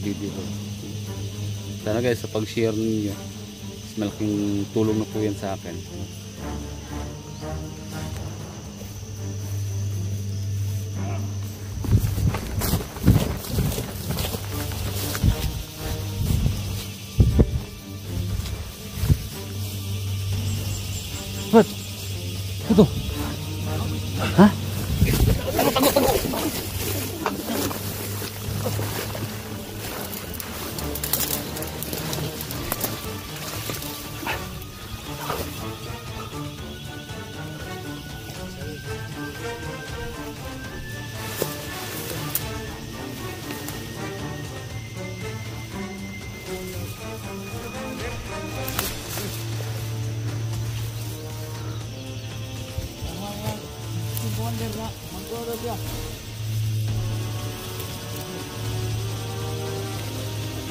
video ko. Sana guys, sa pag-share ninyo, malaking tulong na po yan sa akin. What? Ito. Hah?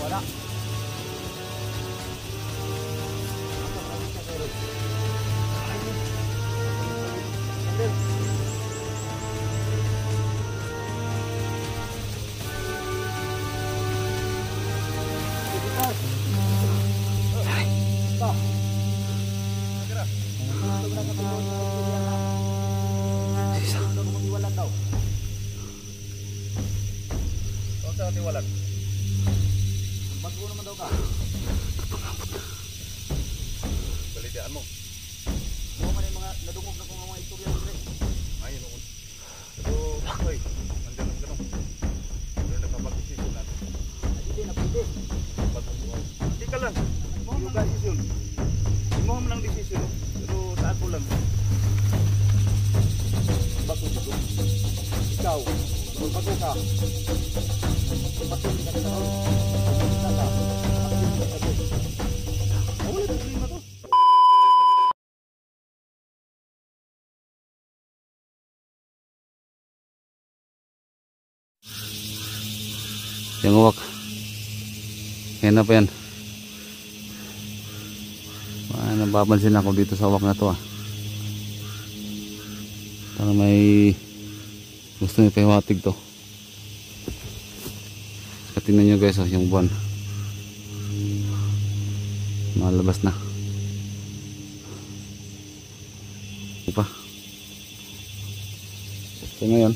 Wala. Tiwalag. Bago naman daw ka. Balitian mo. Mo man yung mga nadungog na kung mga istorya mo rin. Ayun noon. Pero oy, nandiyan ang ganun. Pero nakapag-desisyon natin. Hindi na pwede. Hindi ka lang. Yung desisyon. Mo man ang desisyon. Pero sa ako lang. Bago dito. Ikaw, bago ka. Yung uwak. Yan na pa yan. Nababansin ako dito sa uwak na to ah. Parang may gusto nyo pahiwatig to. Tingnan nyo guys oh, yung buwan malabas na. Pa so ngayon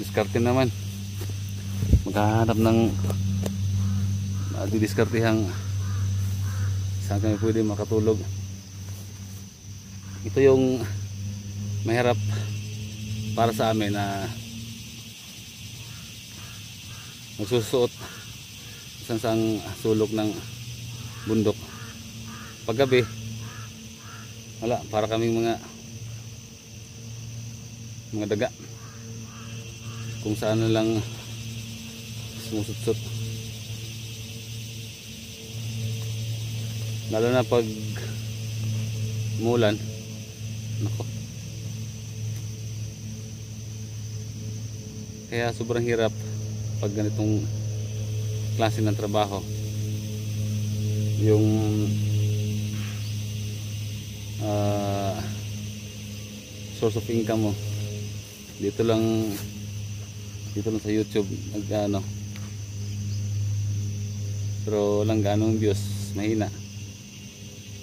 diskarte naman, maghahanap ng didiskartehang saan kami pwede makatulog. Ito yung mahirap para sa amin na magsusuot isang sulok ng bundok. Paggabi wala, para kaming mga daga kung saan na lang sumusutsut, lalo na pag umulan. Nako, kaya sobrang hirap pag ganitong klase ng trabaho. Yung source of income mo dito lang sa YouTube nag-ano, pero lang ganong views, mahina.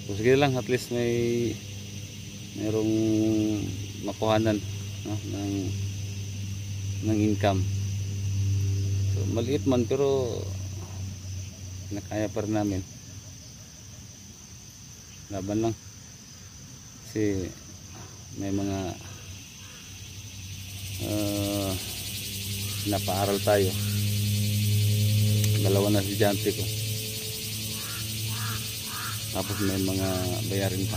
So sige lang, at least mayroong makuhanan no, ng income. So maliit man pero nakaya pa rin namin, laban lang kasi may mga napaaral tayo, dalawa na estudyante ko, tapos may mga bayarin pa.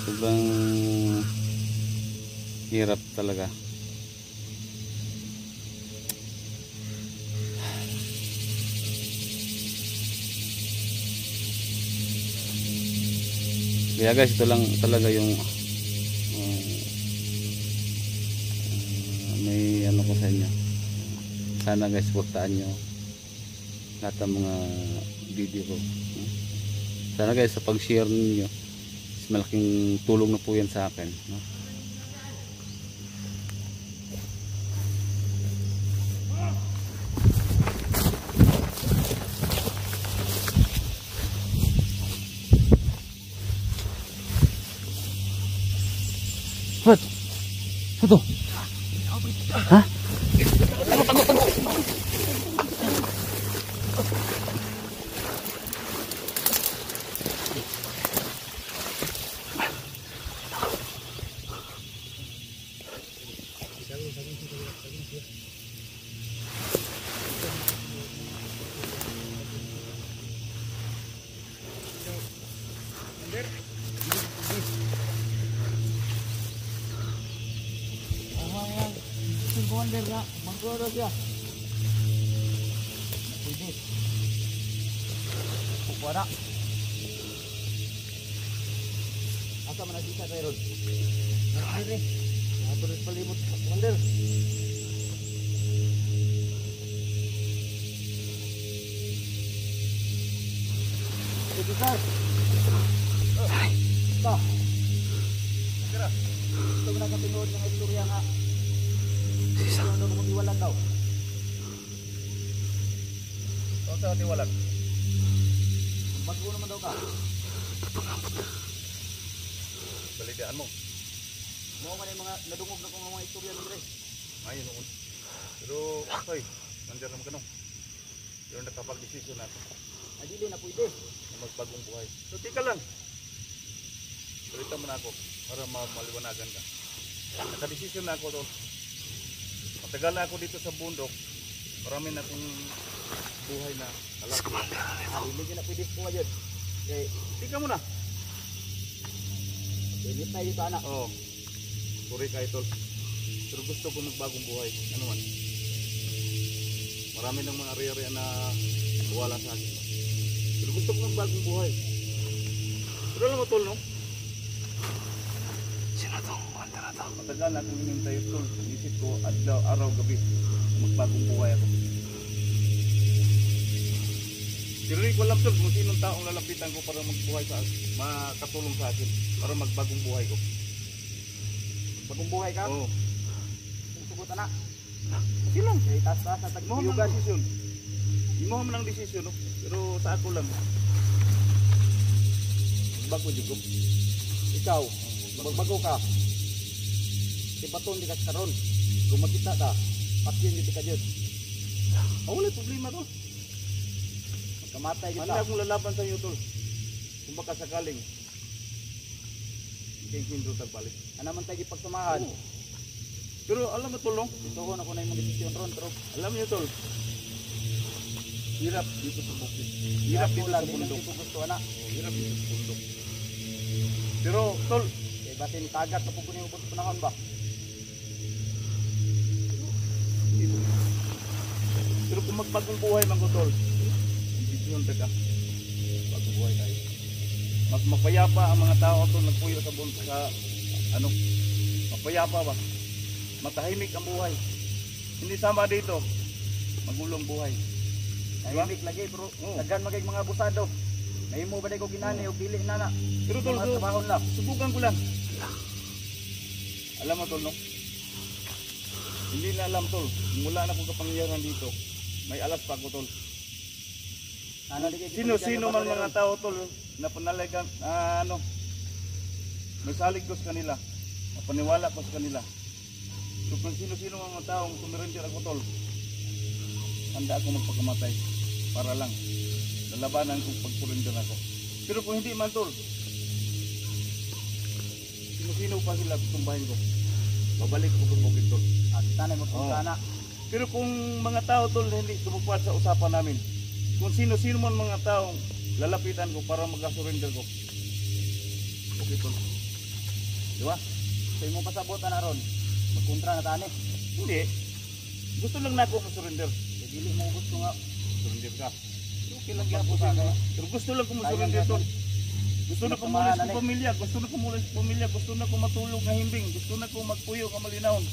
Sobrang hirap talaga. Kaya guys, ito lang talaga yung may ano ko sa inyo. Sana guys, supportaan nyo lahat ng mga video ko. Sana guys, sa pag-share ninyo, malaking tulong na po yan sa akin. Ito. Ha? Wala. Asa man nagisa kay Rod? Ay, ato rin palimot, Commander. Sige, sir. Ito. Kira. Ito mo nakapinood ng istorya nga. Sisa. Ano mo iwalan daw? O sa tiwalan? Bago naman daw ka. Balitaan mo. Mo man yung mga nadungog na kong mga istorya ng Dres. Ayun noon. Pero okay, nandiyan naman ka no. Pero nakapag-desisyon natin. Ay dili na pwede na magbagong buhay. So tika lang. Balita mo na ako para maliwanagan ka. Nakadesisyon na ako doon. Matagal na ako dito sa bundok. Marami na akong buhay na kalaki. Hindi na pwede po yun. Okay, tika mo na. Init na dito anak. Oo. Sorry ka Idol. Pero gusto ko magbagong buhay. Ano man. Marami ng mga area na wala sa akin. Pero gusto ko magbagong buhay. Pero alam mo Tol, no? Sino to? Wanda na to. Matagal na akong hinintay Tol. Isip ko adlaw, araw, gabi. Magbagong buhay ako. Pero hindi ko alam Tol kung sinong taong lalapitan ko para magbuhay sa akin. Makatulong sa akin. Para magbagong buhay ko. Bagong buhay ka? Oo. Sugot na. Sige lang. Kaya taas-taas na tagpuyugan. Mo man ang desisyon. Hindi mo man ang desisyon. No? Pero sa ako lang. Bago ko. Ikaw, magbago ka. Si Baton di ka karon. Kung makita ka, patyon dito ka dyan. Wala problema to. Magkamatay kita. Ano akong lalaban sa iyo Tol? Kung baka sakaling Kinsin tagbalik. Ano man tayo ipagsamahan. Pero alam mo Tol, no? Ito ko na ko na yung desisyon ron. Pero alam niyo Tol, hirap dito sa bukid. Hirap dito sa bundok. Hirap dito sa bundok. Pero Tol, eh batin tagat na pupunin mo sa panahon ba? Pero kung magbagong buhay man ko Tol, desisyon ka. Bagong buhay tayo. Mas mapayapa ang mga tao Tol nagpuyo sa bundok sa ano? Mapayapa ba? Matahimik ang buhay. Hindi sama dito. Magulong buhay. Tahimik lagi bro. Daghan magay mga abusado. Nahimo ba ko ginani o pili nana? Pero Tol, subukan ko lang. Alam mo Tol, no? Hindi na alam Tol. Mula na akong kapangyarihan dito. May alas pa ako Tol. Sino-sino man mga tao Tol na panalagan may salig ko sa kanila. Napaniwala ko sa kanila. So kung sino-sino mga taong tumirindir ako Tol, handa ako magpakamatay para lang lalabanan kung pagpurindir ako. Pero kung hindi man Tol, sino-sino pa sila tumbahin ko, babalik ko sa bukid Tol. At tanay magpunta. Pero kung mga tao Tol hindi tumupad sa usapan namin, kung sino-sino man mga taong lalapitan ko para mag-surrender ko, okay Tol. Diba? So yung mong pasabot na ron, magkontra na tani. Hindi. Gusto lang na ako mag-surrender. E dili mo gusto nga, surrender ka. Okay lang yan po sa akin. Pero gusto lang ko mag-surrender Tol. Gusto na ko mulis sa pamilya. Gusto na ko mulis sa pamilya. Gusto na ko matulog na himbing. Gusto na ko magpuyo ka malinahon.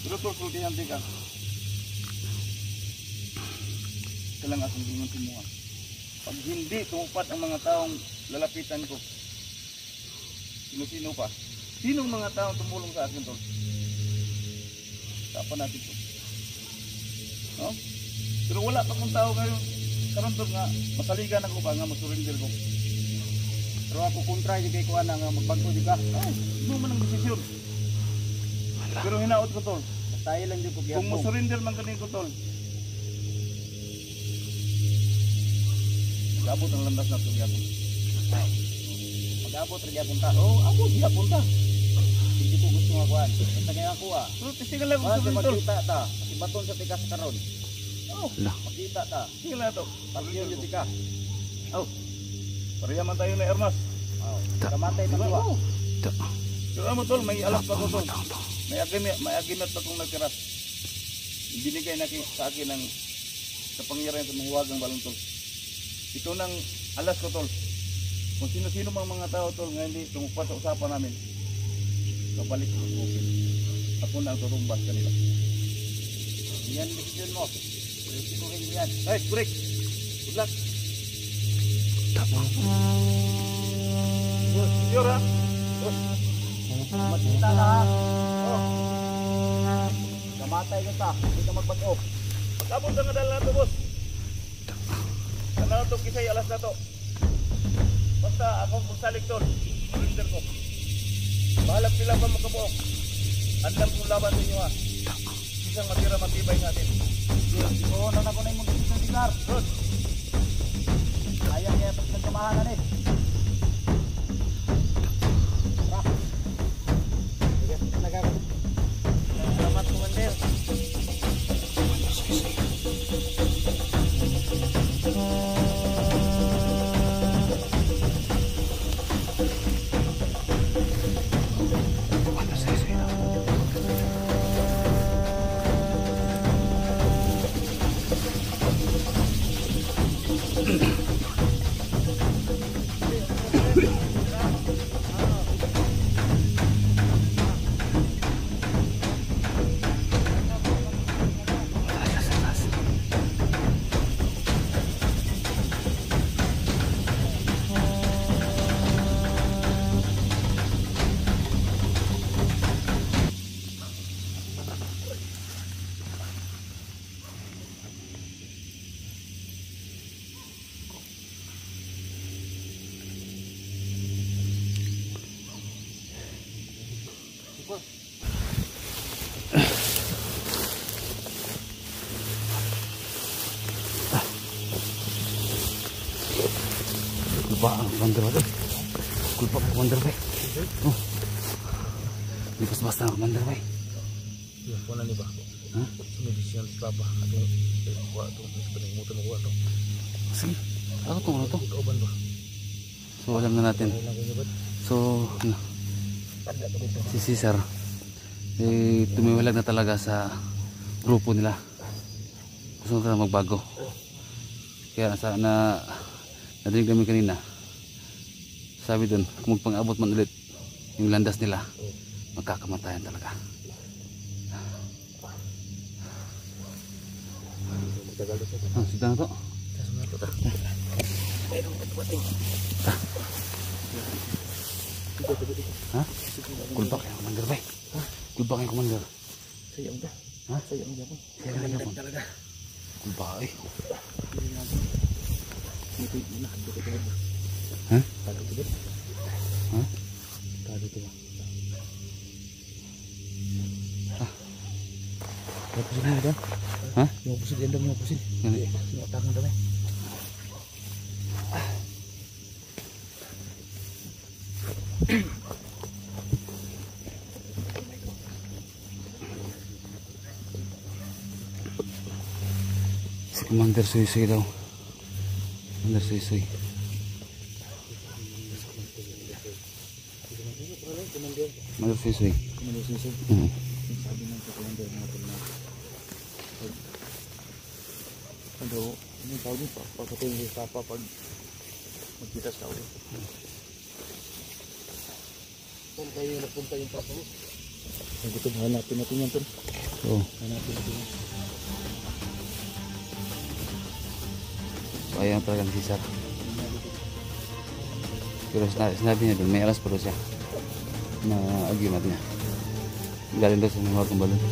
Pero Tol, sultihan di ka. Kailangan akong bingon simuha. Pag hindi tumupad ang mga taong lalapitan ko, sino-sino pa? Sinong mga taong tumulong sa akin Tol? Tapan natin to. No? Pero wala pa kong tao ngayon. Karon Tol nga, masaligan ako ba nga mag-surrender ko. Pero ako kontra yung kay kuha na nga magbago di ka. Ay, mo man ang desisyon. Pero hinaot ko tol. Tayo lang din ko Kung gihapon. mo surrender man ganin ko tol. Gabot ang landas na to gihapon. Mag-abot rin gihapon ta. Oh, abot gihapon ta. Hindi ko gusto nga kuhan. Basta kaya ako ah. Pero testigan lang ko Wala sa siya tol. makita ta. Kasi baton sa tikas karon. Oh, Ala. Makita ta. sige lang to. Pagyan yung tika. Oh. Pareha man tayo na Ermas. Oh. Kamatay Diba? pa Oh. Da. Pero mo tol, may alas pa ko tol. Matang to. May agimat pa kong nagkiras. Ibinigay na sa akin ng sa pangyarihan sa mahiwagang balon tol. Ito nang alas ko tol. Kung sino-sino mga tao tol nga hindi tumupat sa usapan namin, kabalik ko sa open. Ako na ang tutumbas kanila. Yan decision mo. Siguro yan. Hey, correct. Good luck. Sure ha? Makita na ha. Oh. Kamatay ka ta. Hindi ka magbago. Pagkabot na nga dala na to, boss. Sana na to, kisay alas na to. Basta akong magsalig tol. Surrender ko. Bahalap sila pa makabuok. Andam kong laban sa inyo ha. Isang matira matibay natin. Oo, na ako na yung mag-decision si Clark. Good. Ayaw niya pag nagkamahalan eh. Tara. Sige, nagkakalit. Salamat, Commander. Kulpa ang commander ba? Kulpa ang commander ba? Oh. Lipas-bas na ang commander ba? Iya, kuna ni ba? Ha? Sumidisyon si Papa. Atong kuha ito. Panimutan mo kuha ito. Sige. Ako itong ano to? Kauban ba? So alam na natin. So ano? Si Cesar tumiwalag na talaga sa grupo nila. Gusto na magbago. Kaya nadinig kami kanina. Sabi dun, kung magpang-abot man ulit yung landas nila, magkakamatayan talaga. Sida na to. Ha? Kulbak yung commander ba? Kulbak yung commander. Sayang ba? Ha? Sayang ba? Sayang ba? Talaga. Kulbak eh. Ito yung nakado ko talaga. Ha? Tado ko ba? Ha? Tado ko ba? Yung pusin mo dyan? Ha? Yung pusin dyan dami, yung pusin. Gani. Yung atakan dami. Si Commander Suy-Suy daw. Commander Suy-Suy. Commander Suy-Suy. Commander Suy-Suy. Sabi ng Commander natin na ano, yung tawag din pa, pagkatayin si Papa pag magkita sa ulo. Saan kayo nagpunta yung Papa mo? Nagutog, hanapin natin yan tol. Oo. Hanapin natin yan. So ayan talaga si Cesar. Pero sinabi niya doon, may alas pa doon siya na agimat niya. Galing doon sa mga kumbalon.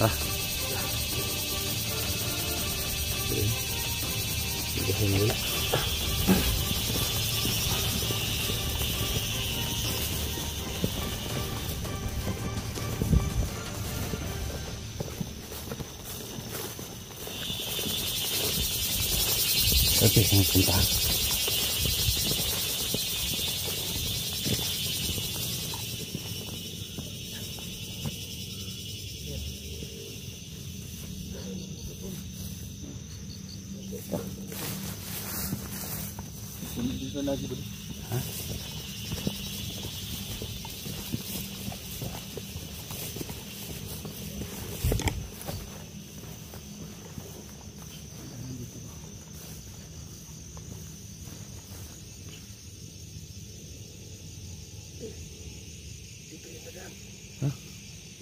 Ah, Hindi ko nawala. okay, saan punta? Dito na lagi ba? Ha?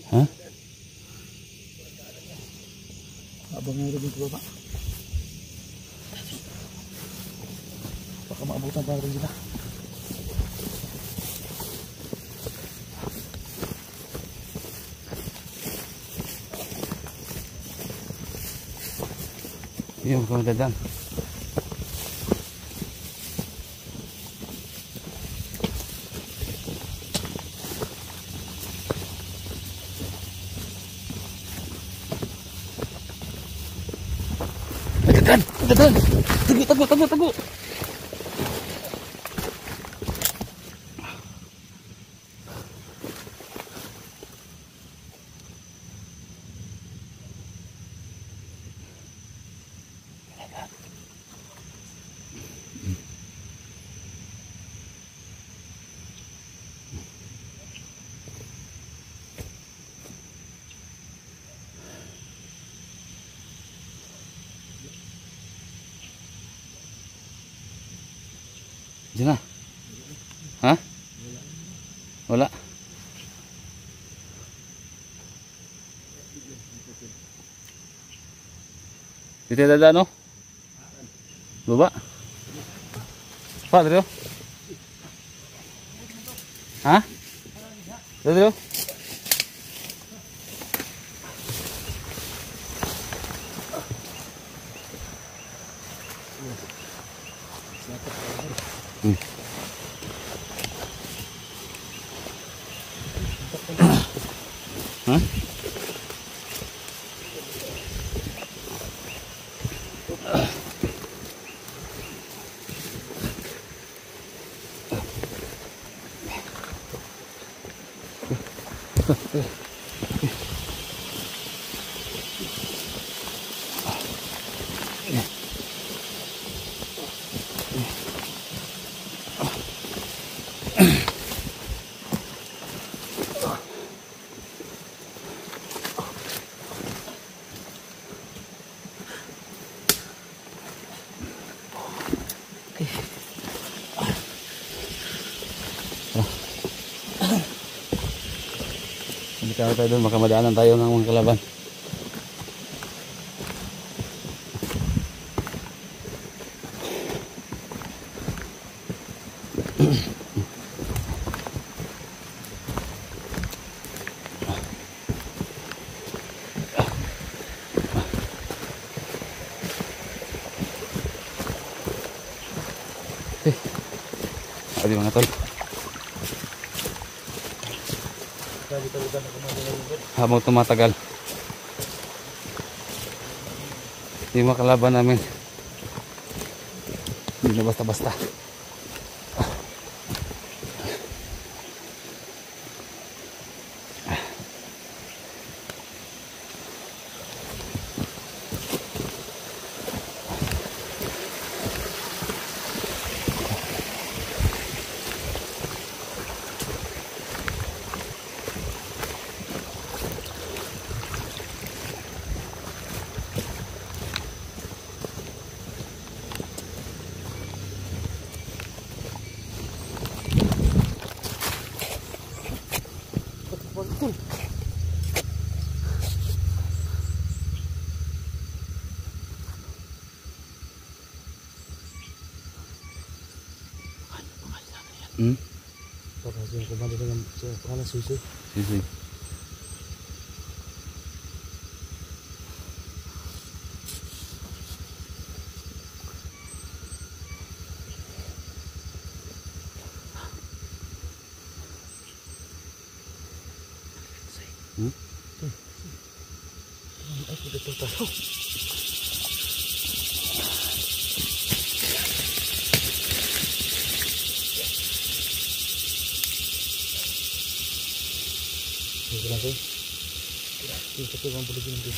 Ha? Abang nga rin dito ba? Baka maabutan pa rin sila. Yung kung dadaan. Dadaan! Dadaan! Tago! Tago! Tago! Tago! Diyan na. Ha? Wala. Dito dada no? Baba. Pak dito. Ha? Dito. Hah? Hindi tayo doon, baka madaanan tayo ng mga kalaban. Adi mga tol. Habang tumatagal, yung mga kalaban namin hindi na basta-basta. Pagkasi ako balik dengan sa pangalan susi. Sisi. Hmm? Ay, sudah tahu. Ini kenapa? Ini satu orang pergi nanti.